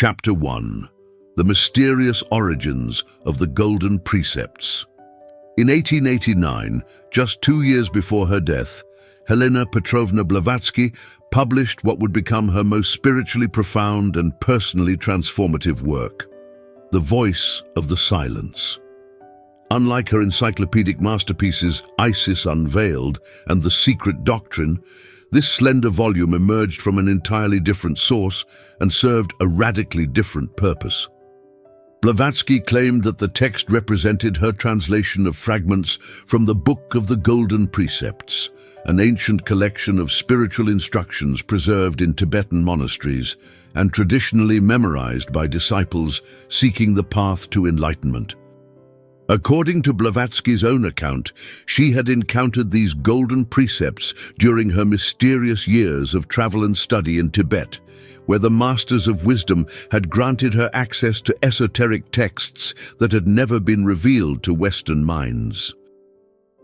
Chapter 1. The Mysterious Origins of the Golden Precepts. In 1889, just 2 years before her death, Helena Blavatsky published what would become her most spiritually profound and personally transformative work, The Voice of the Silence. Unlike her encyclopedic masterpieces Isis Unveiled and The Secret Doctrine, this slender volume emerged from an entirely different source and served a radically different purpose. Blavatsky claimed that the text represented her translation of fragments from the Book of the Golden Precepts, an ancient collection of spiritual instructions preserved in Tibetan monasteries and traditionally memorized by disciples seeking the path to enlightenment. According to Blavatsky's own account, she had encountered these golden precepts during her mysterious years of travel and study in Tibet, where the masters of wisdom had granted her access to esoteric texts that had never been revealed to Western minds.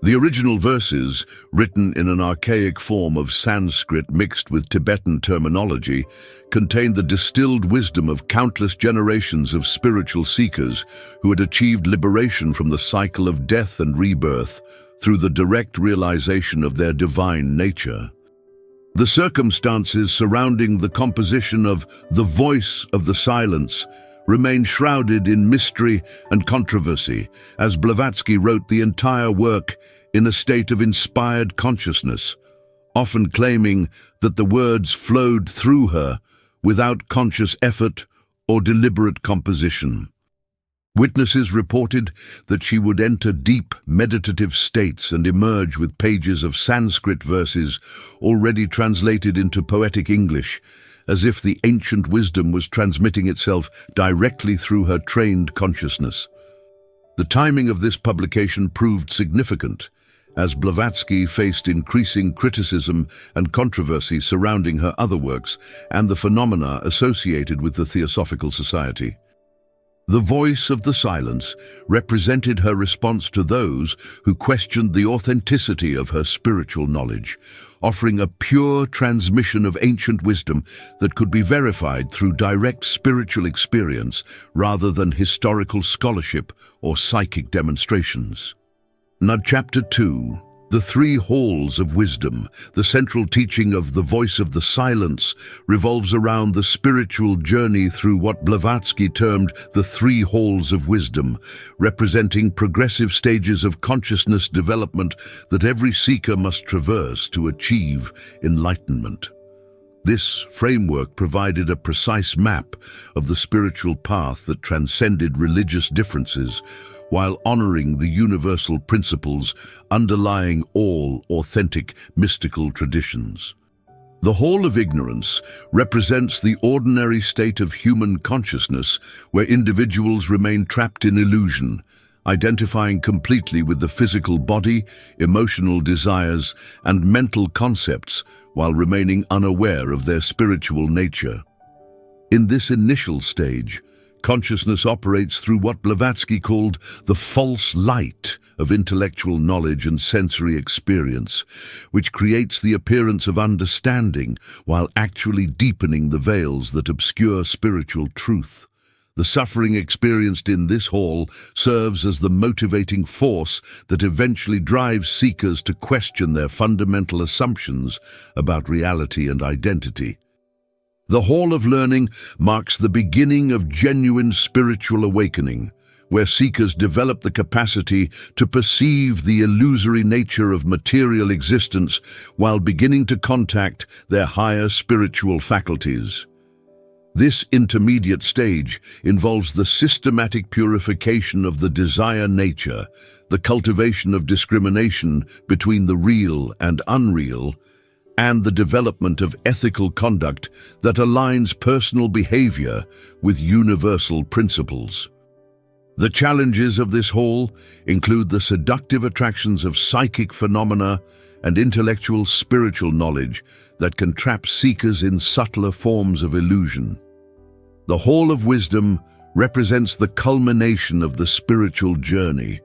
The original verses, written in an archaic form of Sanskrit mixed with Tibetan terminology, contained the distilled wisdom of countless generations of spiritual seekers who had achieved liberation from the cycle of death and rebirth through the direct realization of their divine nature. The circumstances surrounding the composition of The Voice of the Silence remain shrouded in mystery and controversy, as Blavatsky wrote the entire work in a state of inspired consciousness, often claiming that the words flowed through her without conscious effort or deliberate composition. Witnesses reported that she would enter deep meditative states and emerge with pages of Sanskrit verses already translated into poetic English, as if the ancient wisdom was transmitting itself directly through her trained consciousness. The timing of this publication proved significant, as Blavatsky faced increasing criticism and controversy surrounding her other works and the phenomena associated with the Theosophical Society. The Voice of the Silence represented her response to those who questioned the authenticity of her spiritual knowledge, offering a pure transmission of ancient wisdom that could be verified through direct spiritual experience rather than historical scholarship or psychic demonstrations. Now, Chapter 2. The Three Halls of Wisdom. The central teaching of The Voice of the Silence revolves around the spiritual journey through what Blavatsky termed the Three Halls of Wisdom, representing progressive stages of consciousness development that every seeker must traverse to achieve enlightenment. This framework provided a precise map of the spiritual path that transcended religious differences, while honoring the universal principles underlying all authentic mystical traditions. The Hall of Ignorance represents the ordinary state of human consciousness where individuals remain trapped in illusion, identifying completely with the physical body, emotional desires, and mental concepts while remaining unaware of their spiritual nature. In this initial stage, consciousness operates through what Blavatsky called the false light of intellectual knowledge and sensory experience, which creates the appearance of understanding while actually deepening the veils that obscure spiritual truth. The suffering experienced in this hall serves as the motivating force that eventually drives seekers to question their fundamental assumptions about reality and identity. The Hall of Learning marks the beginning of genuine spiritual awakening, where seekers develop the capacity to perceive the illusory nature of material existence while beginning to contact their higher spiritual faculties. This intermediate stage involves the systematic purification of the desire nature, the cultivation of discrimination between the real and unreal, and the development of ethical conduct that aligns personal behavior with universal principles. The challenges of this hall include the seductive attractions of psychic phenomena and intellectual spiritual knowledge that can trap seekers in subtler forms of illusion. The Hall of Wisdom represents the culmination of the spiritual journey,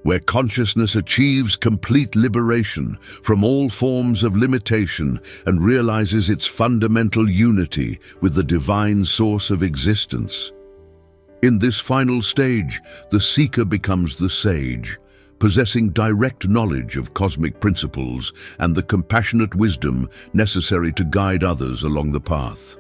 where consciousness achieves complete liberation from all forms of limitation and realizes its fundamental unity with the divine source of existence. In this final stage, the seeker becomes the sage, possessing direct knowledge of cosmic principles and the compassionate wisdom necessary to guide others along the path.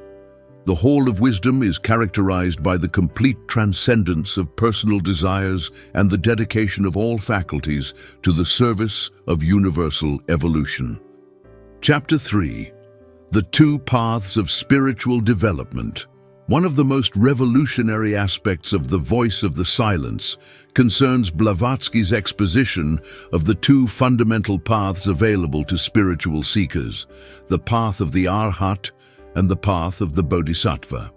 The Hall of Wisdom is characterized by the complete transcendence of personal desires and the dedication of all faculties to the service of universal evolution. Chapter 3. The Two Paths of Spiritual Development. One of the most revolutionary aspects of The Voice of the Silence concerns Blavatsky's exposition of the two fundamental paths available to spiritual seekers, the path of the Arhat and the path of the Bodhisattva.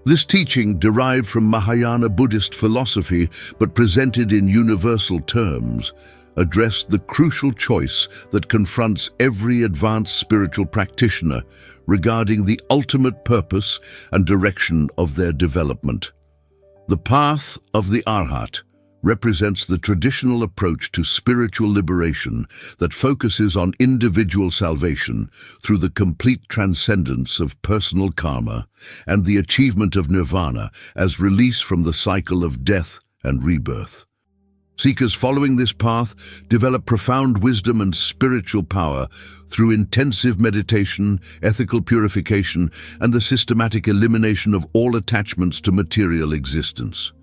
This teaching, derived from Mahayana Buddhist philosophy but presented in universal terms, addressed the crucial choice that confronts every advanced spiritual practitioner regarding the ultimate purpose and direction of their development. The path of the Arhat represents the traditional approach to spiritual liberation that focuses on individual salvation through the complete transcendence of personal karma and the achievement of nirvana as release from the cycle of death and rebirth. Seekers following this path develop profound wisdom and spiritual power through intensive meditation, ethical purification, and the systematic elimination of all attachments to material existence.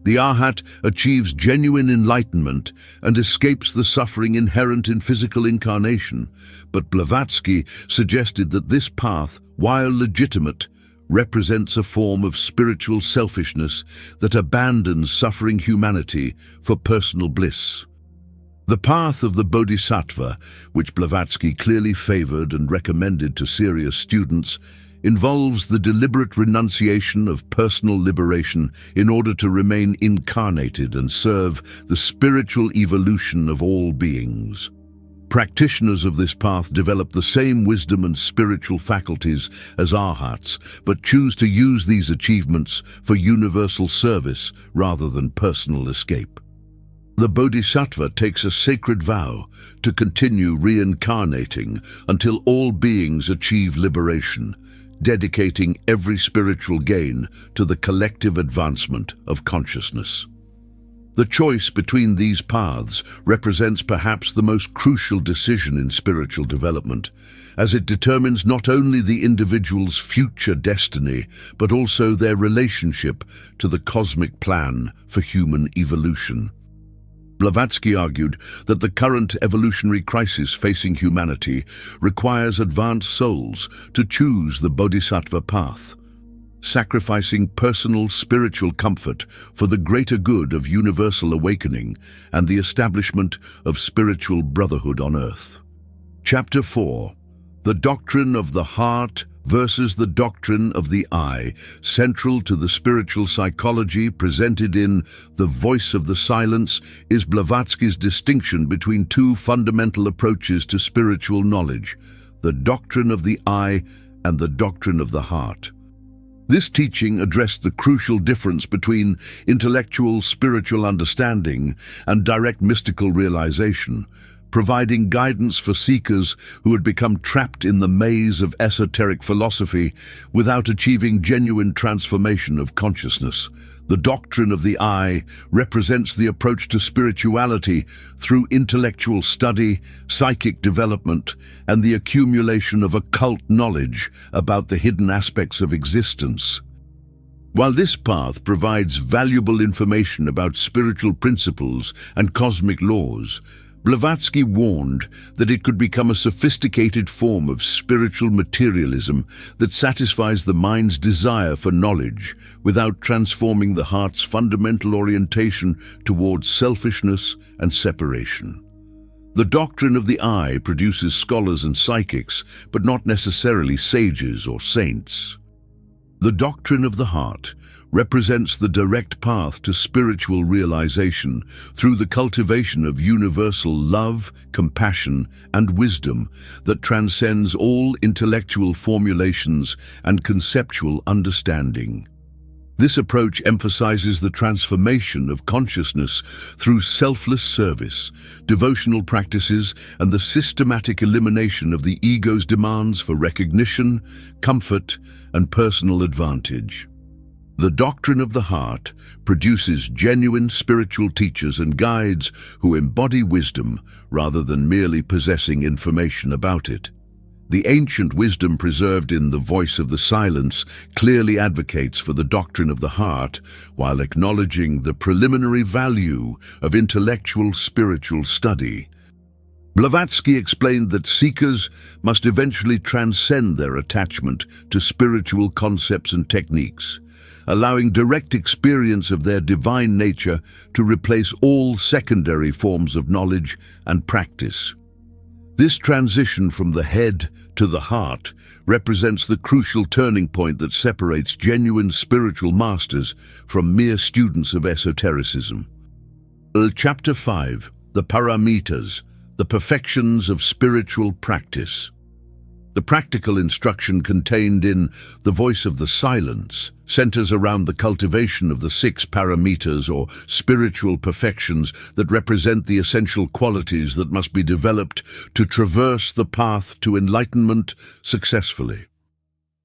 The Arhat achieves genuine enlightenment and escapes the suffering inherent in physical incarnation, but Blavatsky suggested that this path, while legitimate, represents a form of spiritual selfishness that abandons suffering humanity for personal bliss. The path of the Bodhisattva, which Blavatsky clearly favored and recommended to serious students, involves the deliberate renunciation of personal liberation in order to remain incarnated and serve the spiritual evolution of all beings. Practitioners of this path develop the same wisdom and spiritual faculties as Arhats, but choose to use these achievements for universal service rather than personal escape. The Bodhisattva takes a sacred vow to continue reincarnating until all beings achieve liberation, dedicating every spiritual gain to the collective advancement of consciousness. The choice between these paths represents perhaps the most crucial decision in spiritual development, as it determines not only the individual's future destiny, but also their relationship to the cosmic plan for human evolution. Blavatsky argued that the current evolutionary crisis facing humanity requires advanced souls to choose the bodhisattva path, sacrificing personal spiritual comfort for the greater good of universal awakening and the establishment of spiritual brotherhood on earth. Chapter 4. The Doctrine of the Heart versus the Doctrine of the Eye, central to the spiritual psychology presented in The Voice of the Silence, is Blavatsky's distinction between two fundamental approaches to spiritual knowledge, the doctrine of the eye and the doctrine of the heart. This teaching addressed the crucial difference between intellectual spiritual understanding and direct mystical realization, providing guidance for seekers who had become trapped in the maze of esoteric philosophy without achieving genuine transformation of consciousness. The doctrine of the eye represents the approach to spirituality through intellectual study, psychic development, and the accumulation of occult knowledge about the hidden aspects of existence. While this path provides valuable information about spiritual principles and cosmic laws, Blavatsky warned that it could become a sophisticated form of spiritual materialism that satisfies the mind's desire for knowledge without transforming the heart's fundamental orientation towards selfishness and separation. The doctrine of the eye produces scholars and psychics, but not necessarily sages or saints. The doctrine of the heart represents the direct path to spiritual realization through the cultivation of universal love, compassion, and wisdom that transcends all intellectual formulations and conceptual understanding. This approach emphasizes the transformation of consciousness through selfless service, devotional practices, and the systematic elimination of the ego's demands for recognition, comfort, and personal advantage. The doctrine of the heart produces genuine spiritual teachers and guides who embody wisdom rather than merely possessing information about it. The ancient wisdom preserved in the voice of the silence clearly advocates for the doctrine of the heart while acknowledging the preliminary value of intellectual spiritual study. Blavatsky explained that seekers must eventually transcend their attachment to spiritual concepts and techniques, allowing direct experience of their divine nature to replace all secondary forms of knowledge and practice. This transition from the head to the heart represents the crucial turning point that separates genuine spiritual masters from mere students of esotericism. Chapter 5. The Paramitas, the perfections of spiritual practice. The practical instruction contained in The Voice of the Silence centers around the cultivation of the 6 paramitas or spiritual perfections that represent the essential qualities that must be developed to traverse the path to enlightenment successfully.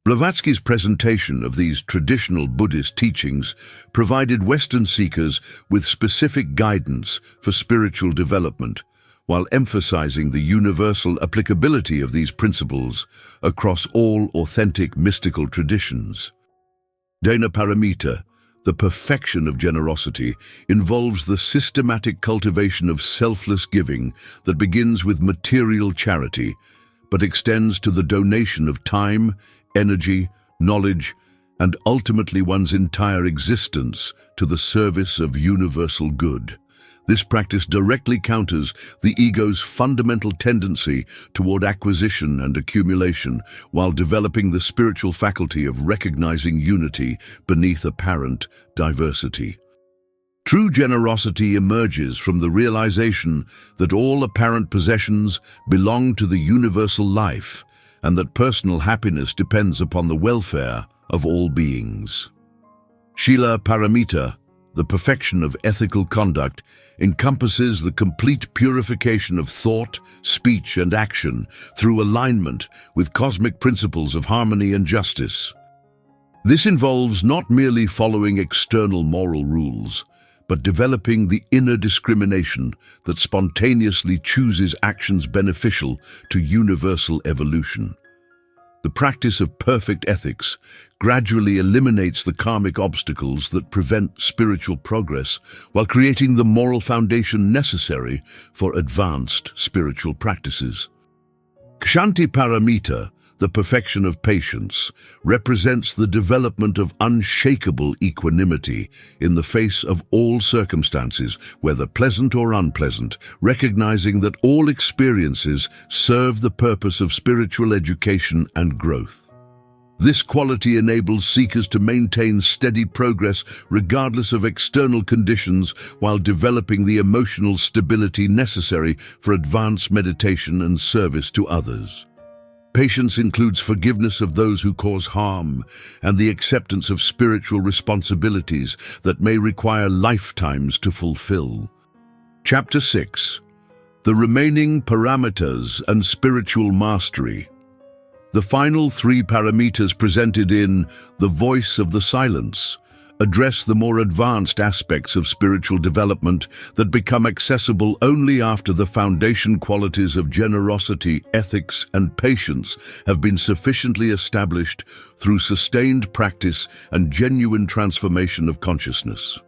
Blavatsky's presentation of these traditional Buddhist teachings provided Western seekers with specific guidance for spiritual development, while emphasizing the universal applicability of these principles across all authentic mystical traditions. Dana Paramita, the perfection of generosity, involves the systematic cultivation of selfless giving that begins with material charity, but extends to the donation of time, energy, knowledge, and ultimately one's entire existence to the service of universal good. This practice directly counters the ego's fundamental tendency toward acquisition and accumulation, while developing the spiritual faculty of recognizing unity beneath apparent diversity. True generosity emerges from the realization that all apparent possessions belong to the universal life, and that personal happiness depends upon the welfare of all beings. Shila Paramita, the perfection of ethical conduct, encompasses the complete purification of thought, speech, and action through alignment with cosmic principles of harmony and justice. This involves not merely following external moral rules, but developing the inner discrimination that spontaneously chooses actions beneficial to universal evolution. The practice of perfect ethics gradually eliminates the karmic obstacles that prevent spiritual progress while creating the moral foundation necessary for advanced spiritual practices. Kshanti Paramita, the perfection of patience, represents the development of unshakable equanimity in the face of all circumstances, whether pleasant or unpleasant, recognizing that all experiences serve the purpose of spiritual education and growth. This quality enables seekers to maintain steady progress regardless of external conditions while developing the emotional stability necessary for advanced meditation and service to others. Patience includes forgiveness of those who cause harm and the acceptance of spiritual responsibilities that may require lifetimes to fulfill. Chapter 6. The remaining paramitas and spiritual mastery. The final 3 paramitas presented in The Voice of the Silence address the more advanced aspects of spiritual development that become accessible only after the foundation qualities of generosity, ethics, and patience have been sufficiently established through sustained practice and genuine transformation of consciousness.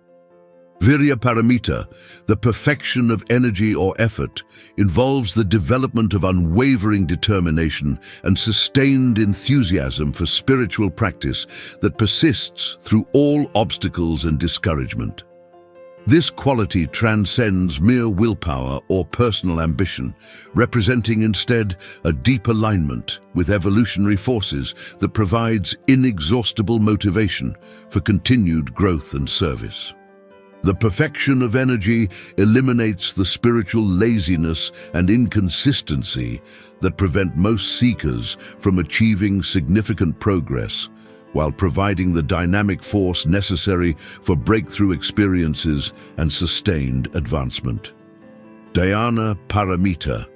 Virya Paramita, the perfection of energy or effort, involves the development of unwavering determination and sustained enthusiasm for spiritual practice that persists through all obstacles and discouragement. This quality transcends mere willpower or personal ambition, representing instead a deep alignment with evolutionary forces that provides inexhaustible motivation for continued growth and service. The perfection of energy eliminates the spiritual laziness and inconsistency that prevent most seekers from achieving significant progress, while providing the dynamic force necessary for breakthrough experiences and sustained advancement. Dhyana Paramita,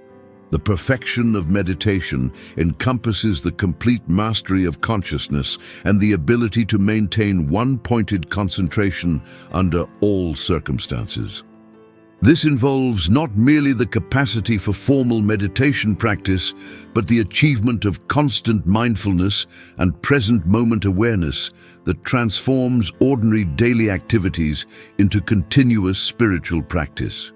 the perfection of meditation, encompasses the complete mastery of consciousness and the ability to maintain one-pointed concentration under all circumstances. This involves not merely the capacity for formal meditation practice, but the achievement of constant mindfulness and present moment awareness that transforms ordinary daily activities into continuous spiritual practice.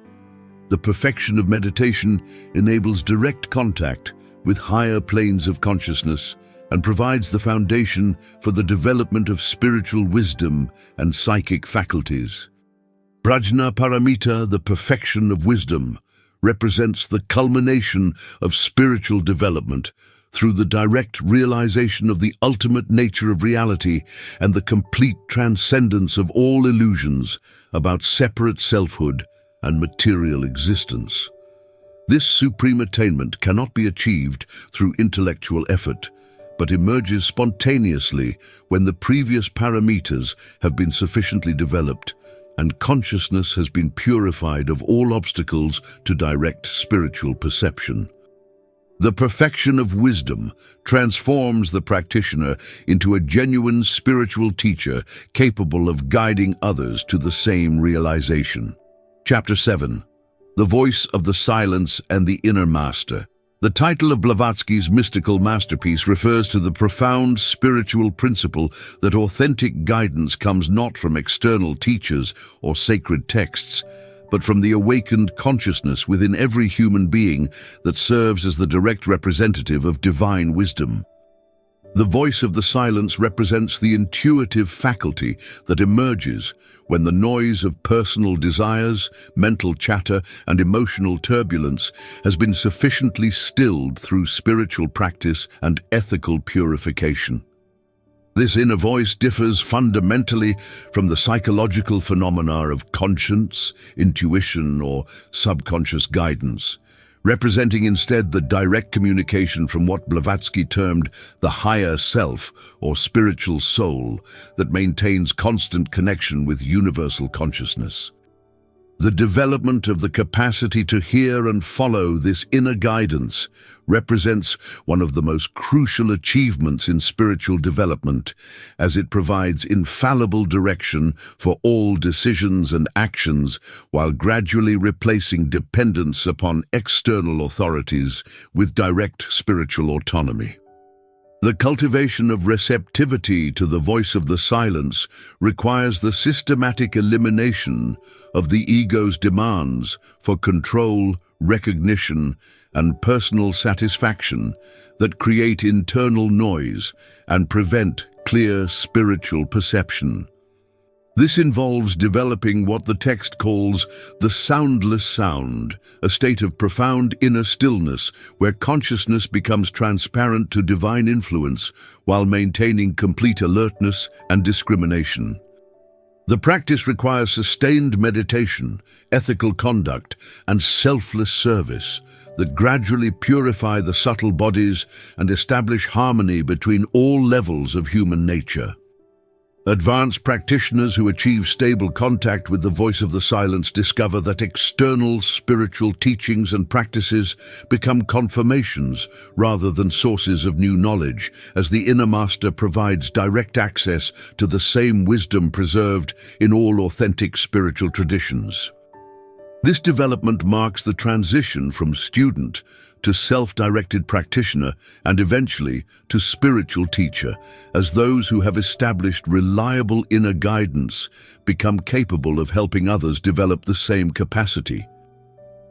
The perfection of meditation enables direct contact with higher planes of consciousness and provides the foundation for the development of spiritual wisdom and psychic faculties. Prajna Paramita, the perfection of wisdom, represents the culmination of spiritual development through the direct realization of the ultimate nature of reality and the complete transcendence of all illusions about separate selfhood and material existence. This supreme attainment cannot be achieved through intellectual effort, but emerges spontaneously when the previous paramitas have been sufficiently developed and consciousness has been purified of all obstacles to direct spiritual perception. The perfection of wisdom transforms the practitioner into a genuine spiritual teacher capable of guiding others to the same realization. Chapter 7. The Voice of the Silence and the Inner Master. The title of Blavatsky's mystical masterpiece refers to the profound spiritual principle that authentic guidance comes not from external teachers or sacred texts, but from the awakened consciousness within every human being that serves as the direct representative of divine wisdom. The voice of the silence represents the intuitive faculty that emerges when the noise of personal desires, mental chatter, and emotional turbulence has been sufficiently stilled through spiritual practice and ethical purification. This inner voice differs fundamentally from the psychological phenomena of conscience, intuition, or subconscious guidance, representing instead the direct communication from what Blavatsky termed the higher self or spiritual soul that maintains constant connection with universal consciousness. The development of the capacity to hear and follow this inner guidance represents one of the most crucial achievements in spiritual development, as it provides infallible direction for all decisions and actions while gradually replacing dependence upon external authorities with direct spiritual autonomy. The cultivation of receptivity to the voice of the silence requires the systematic elimination of the ego's demands for control, recognition, and personal satisfaction that create internal noise and prevent clear spiritual perception. This involves developing what the text calls the soundless sound, a state of profound inner stillness where consciousness becomes transparent to divine influence while maintaining complete alertness and discrimination. The practice requires sustained meditation, ethical conduct, and selfless service that gradually purify the subtle bodies and establish harmony between all levels of human nature. Advanced practitioners who achieve stable contact with the voice of the silence discover that external spiritual teachings and practices become confirmations rather than sources of new knowledge, as the inner master provides direct access to the same wisdom preserved in all authentic spiritual traditions. This development marks the transition from student to self-directed practitioner and eventually to spiritual teacher, as those who have established reliable inner guidance become capable of helping others develop the same capacity.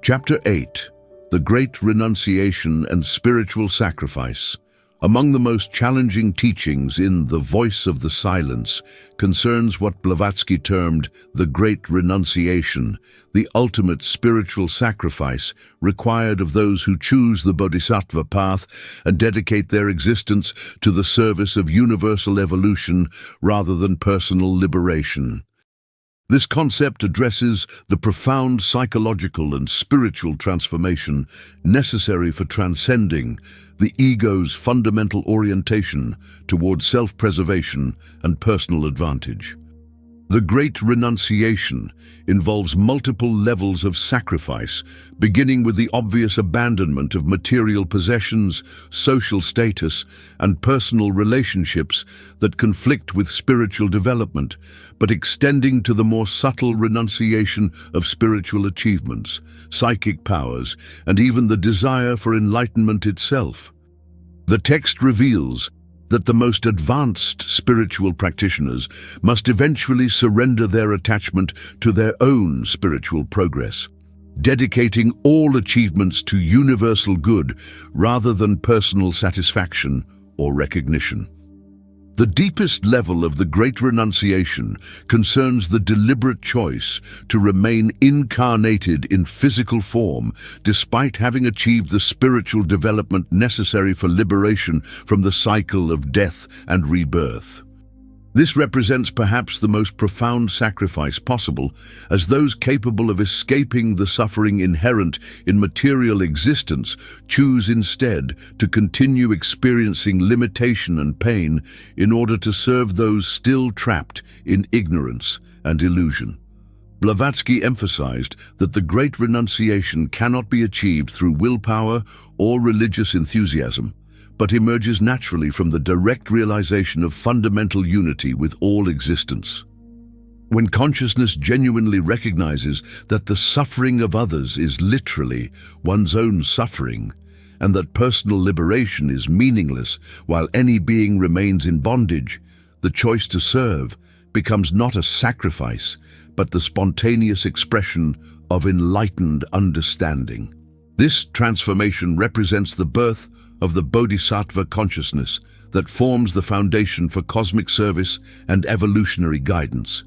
Chapter 8. The Great Renunciation and Spiritual Sacrifice. Among the most challenging teachings in The Voice of the Silence concerns what Blavatsky termed the Great Renunciation, the ultimate spiritual sacrifice required of those who choose the Bodhisattva path and dedicate their existence to the service of universal evolution rather than personal liberation. This concept addresses the profound psychological and spiritual transformation necessary for transcending the ego's fundamental orientation toward self-preservation and personal advantage. The Great Renunciation involves multiple levels of sacrifice, beginning with the obvious abandonment of material possessions, social status, and personal relationships that conflict with spiritual development, but extending to the more subtle renunciation of spiritual achievements, psychic powers, and even the desire for enlightenment itself. The text reveals that the most advanced spiritual practitioners must eventually surrender their attachment to their own spiritual progress, dedicating all achievements to universal good rather than personal satisfaction or recognition. The deepest level of the Great Renunciation concerns the deliberate choice to remain incarnated in physical form despite having achieved the spiritual development necessary for liberation from the cycle of death and rebirth. This represents perhaps the most profound sacrifice possible, as those capable of escaping the suffering inherent in material existence choose instead to continue experiencing limitation and pain in order to serve those still trapped in ignorance and illusion. Blavatsky emphasized that the Great Renunciation cannot be achieved through willpower or religious enthusiasm, but emerges naturally from the direct realization of fundamental unity with all existence. When consciousness genuinely recognizes that the suffering of others is literally one's own suffering, and that personal liberation is meaningless while any being remains in bondage, the choice to serve becomes not a sacrifice, but the spontaneous expression of enlightened understanding. This transformation represents the birth of the Bodhisattva consciousness that forms the foundation for cosmic service and evolutionary guidance.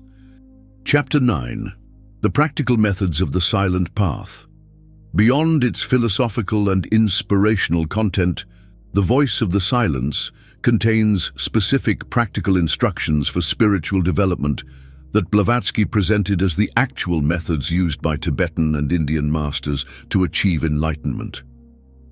Chapter 9. The Practical Methods of the Silent Path. Beyond its philosophical and inspirational content, the Voice of the Silence contains specific practical instructions for spiritual development that Blavatsky presented as the actual methods used by Tibetan and Indian masters to achieve enlightenment.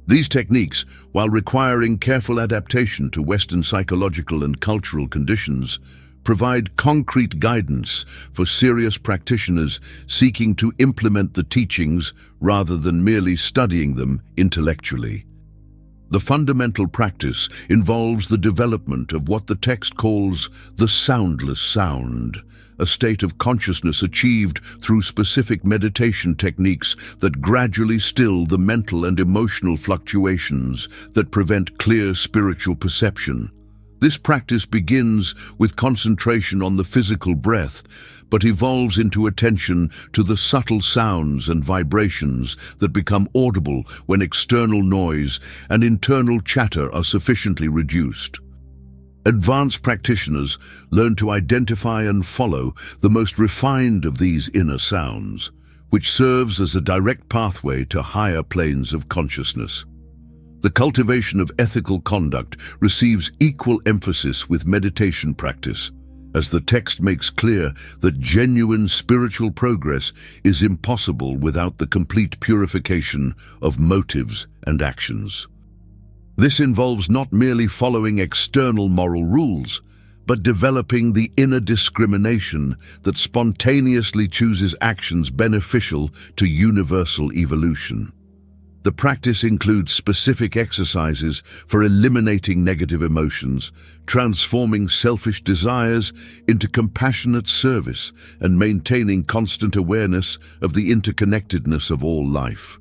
These techniques, while requiring careful adaptation to Western psychological and cultural conditions, provide concrete guidance for serious practitioners seeking to implement the teachings rather than merely studying them intellectually. The fundamental practice involves the development of what the text calls the soundless sound, a state of consciousness achieved through specific meditation techniques that gradually still the mental and emotional fluctuations that prevent clear spiritual perception. This practice begins with concentration on the physical breath, but evolves into attention to the subtle sounds and vibrations that become audible when external noise and internal chatter are sufficiently reduced. Advanced practitioners learn to identify and follow the most refined of these inner sounds, which serves as a direct pathway to higher planes of consciousness. The cultivation of ethical conduct receives equal emphasis with meditation practice, as the text makes clear that genuine spiritual progress is impossible without the complete purification of motives and actions. This involves not merely following external moral rules, but developing the inner discrimination that spontaneously chooses actions beneficial to universal evolution. The practice includes specific exercises for eliminating negative emotions, transforming selfish desires into compassionate service, and maintaining constant awareness of the interconnectedness of all life.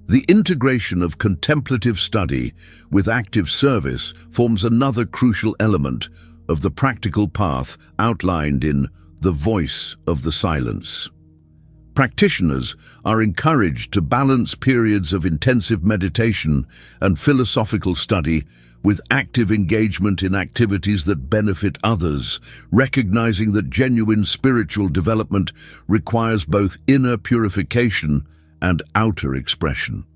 The integration of contemplative study with active service forms another crucial element of the practical path outlined in The Voice of the Silence. Practitioners are encouraged to balance periods of intensive meditation and philosophical study with active engagement in activities that benefit others, recognizing that genuine spiritual development requires both inner purification and outer expression.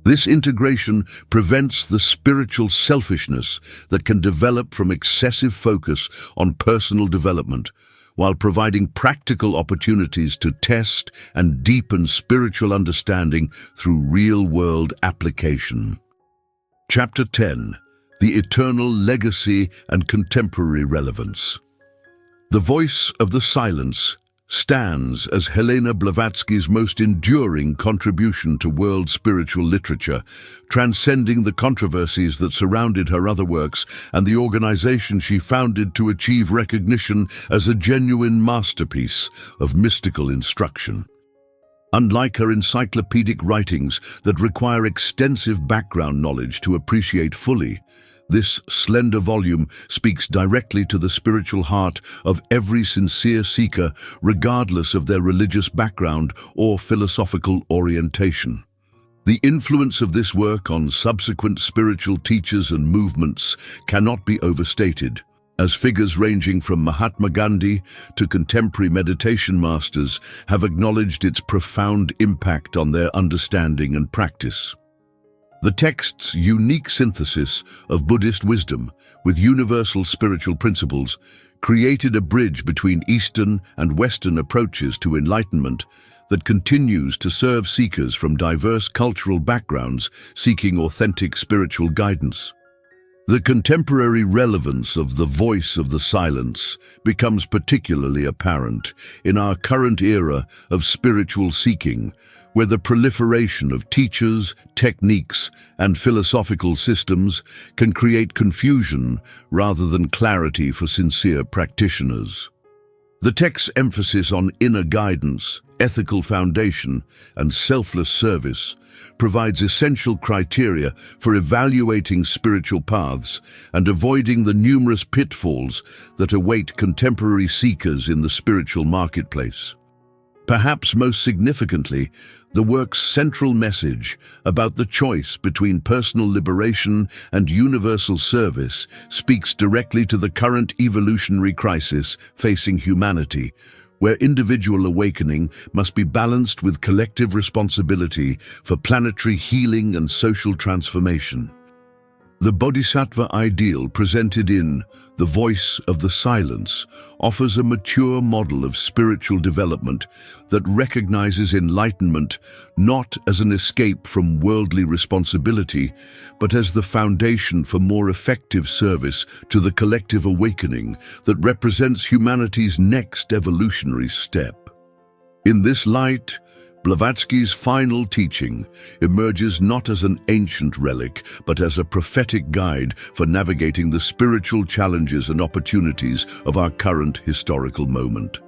This integration prevents the spiritual selfishness that can develop from excessive focus on personal development, while providing practical opportunities to test and deepen spiritual understanding through real-world application. Chapter 10. The Eternal Legacy and Contemporary Relevance. The Voice of the Silence stands as Helena Blavatsky's most enduring contribution to world spiritual literature, transcending the controversies that surrounded her other works and the organization she founded to achieve recognition as a genuine masterpiece of mystical instruction. Unlike her encyclopedic writings that require extensive background knowledge to appreciate fully, this slender volume speaks directly to the spiritual heart of every sincere seeker, regardless of their religious background or philosophical orientation. The influence of this work on subsequent spiritual teachers and movements cannot be overstated, as figures ranging from Mahatma Gandhi to contemporary meditation masters have acknowledged its profound impact on their understanding and practice. The text's unique synthesis of Buddhist wisdom with universal spiritual principles created a bridge between Eastern and Western approaches to enlightenment that continues to serve seekers from diverse cultural backgrounds seeking authentic spiritual guidance. The contemporary relevance of the Voice of the Silence becomes particularly apparent in our current era of spiritual seeking, where the proliferation of teachers, techniques, and philosophical systems can create confusion rather than clarity for sincere practitioners. The text's emphasis on inner guidance, ethical foundation, and selfless service provides essential criteria for evaluating spiritual paths and avoiding the numerous pitfalls that await contemporary seekers in the spiritual marketplace. Perhaps most significantly, the work's central message about the choice between personal liberation and universal service speaks directly to the current evolutionary crisis facing humanity, where individual awakening must be balanced with collective responsibility for planetary healing and social transformation. The Bodhisattva ideal presented in The Voice of the Silence offers a mature model of spiritual development that recognizes enlightenment not as an escape from worldly responsibility, but as the foundation for more effective service to the collective awakening that represents humanity's next evolutionary step. In this light, Blavatsky's final teaching emerges not as an ancient relic, but as a prophetic guide for navigating the spiritual challenges and opportunities of our current historical moment.